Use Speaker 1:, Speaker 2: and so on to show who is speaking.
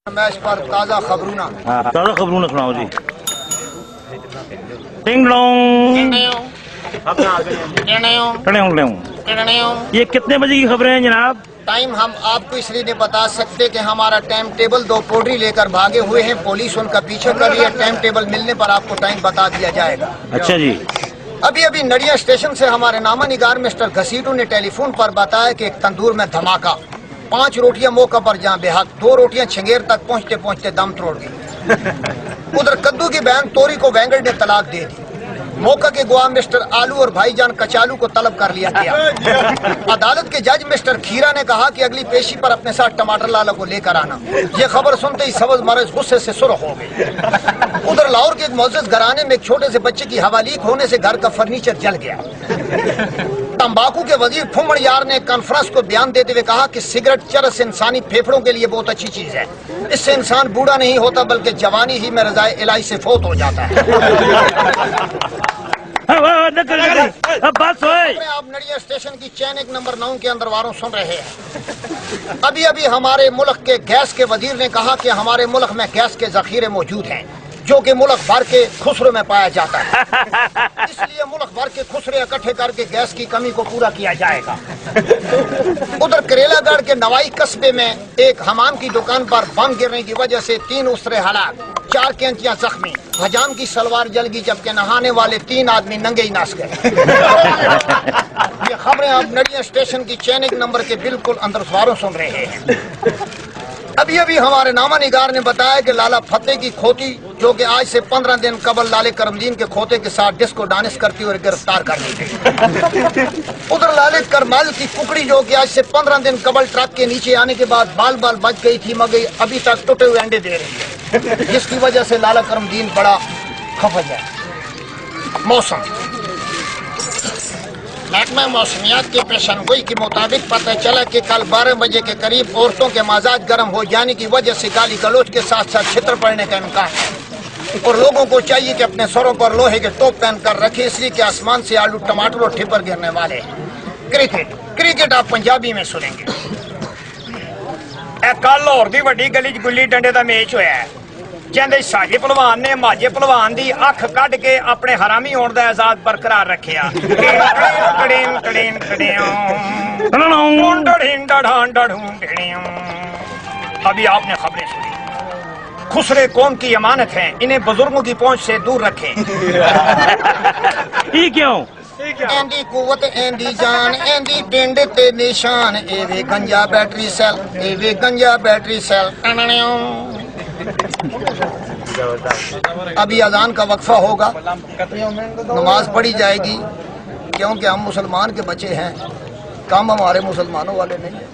Speaker 1: Match पर ताज़ा खबरों
Speaker 2: ताज़ा खबरों सुनाओ जी। टिंग डोंग। ये कितने बजे की खबरें हैं जनाब?
Speaker 1: टाइम हम आपको इसलिए नहीं बता सकते कि हमारा टाइम टेबल दो पोड्री लेकर भागे हुए हैं, पुलिस उनका पीछे कर रही है। टाइम टेबल मिलने पर आपको टाइम बता दिया जाएगा।
Speaker 2: अच्छा जी।
Speaker 1: अभी नड़िया स्टेशन से हमारे नामा निगार मिस्टर घसीटू ने टेलीफोन पर बताया कि एक तंदूर में धमाका, 5 रोटियां मौका पर जहाँ बेहक, 2 रोटियां छिंगेर तक पहुँचते पहुँचते दम तोड़ गई। उधर कद्दू की बहन तोरी को वेंगड़ ने तलाक दे दी। मौका के गुआम मिस्टर आलू और भाईजान कचालू को तलब कर लिया गया। अदालत के जज मिस्टर खीरा ने कहा कि अगली पेशी पर अपने साथ टमाटर लाला को लेकर आना। ये खबर सुनते ही सब्ज मरज गुस्से से सुर्ख हो गई। उधर लाहौर के एक मोअज़्ज़ज़ घराने में एक छोटे से बच्चे की हवा लीक होने से घर का फर्नीचर जल गया। तंबाकू के वजीर फुम्मड़ यार ने कॉन्फ्रेंस को बयान देते हुए कहा कि सिगरेट चरस इंसानी फेफड़ों के लिए बहुत अच्छी चीज है। इससे इंसान बूढ़ा नहीं होता बल्कि जवानी ही में रज़ाए इलाही से फौत हो जाता है।
Speaker 2: अब बात सोए।
Speaker 1: आप नड़िया स्टेशन की चैन 1 नंबर 9 के अंदर वारों सुन रहे हैं। अभी हमारे मुल्क के गैस के वजीर ने कहा कि हमारे मुल्क में गैस के जखीरे मौजूद हैं जो कि मुल्क भर के खुसरे में पाया जाता है। इसलिए मुल्क भर के खुसरे इकट्ठे करके गैस की कमी को पूरा किया जाएगा। उधर करेलागढ़ के नवाई कस्बे में एक हमाम की दुकान पर बम गिरने की वजह से 3 उसरे हलाक, 4 कैंचियां जख्मी, हजाम की सलवार जल गई जबकि नहाने वाले 3 आदमी नंगे ही नाच गए। ये खबरें आप नड़िया स्टेशन की चैन 1 नंबर के बिल्कुल अंदर सवारों सुन रहे हैं। अभी हमारे नामा निगार ने बताया कि लाला फतेह की खोती जो कि आज से 15 दिन कबल लाले करमदीन के खोते के साथ डिस्को डांस करती हुई गिरफ्तार कर ली गई। उधर लाले करमाल की कुकड़ी जो कि आज से 15 दिन कबल ट्रक के नीचे आने के बाद बाल बाल बच गई थी मगर अभी तक टूटे हुए अंडे दे रही है, जिसकी वजह से लाला करमदीन बड़ा खफज है। मौसम महकमा मौसमियात की पेशनगोई के मुताबिक पता चला कि कल 12 बजे के करीब औरतों के मजाज गर्म हो जाने की वजह से गाली गलोच के साथ साथ छितर पड़ने का इम्कान है और लोगों को चाहिए कि अपने सरों पर लोहे के टोप पहन कर रखे, इसलिए कि आसमान से आलू टमाटर और ठिपर गिरने वाले हैं। क्रिकेट आप पंजाबी में सुनेंगे।
Speaker 3: कल लाहौर की वड्डी गली च गुल्ली डंडे का मैच होया है। कहते साजे पहलवान ने माजे पहलवान की अख कढ़ के अपने हरामी होने का एजाज बरकरार रखिया। अभी आपने खबरें सुनी। खुसरे कौम की अमानत हैं, इन्हें बुजुर्गों की पहुंच से दूर रखें।
Speaker 2: ये क्यों?
Speaker 1: एंदी कुवत एंदी जान एंदी टिंड ते निशान, एवे गंजा बैटरी सेल, एवे गंजा बैटरी सेल। अभी अजान का वक्फा होगा, नमाज पढ़ी जाएगी क्योंकि हम मुसलमान के बच्चे हैं, काम हमारे मुसलमानों वाले नहीं है।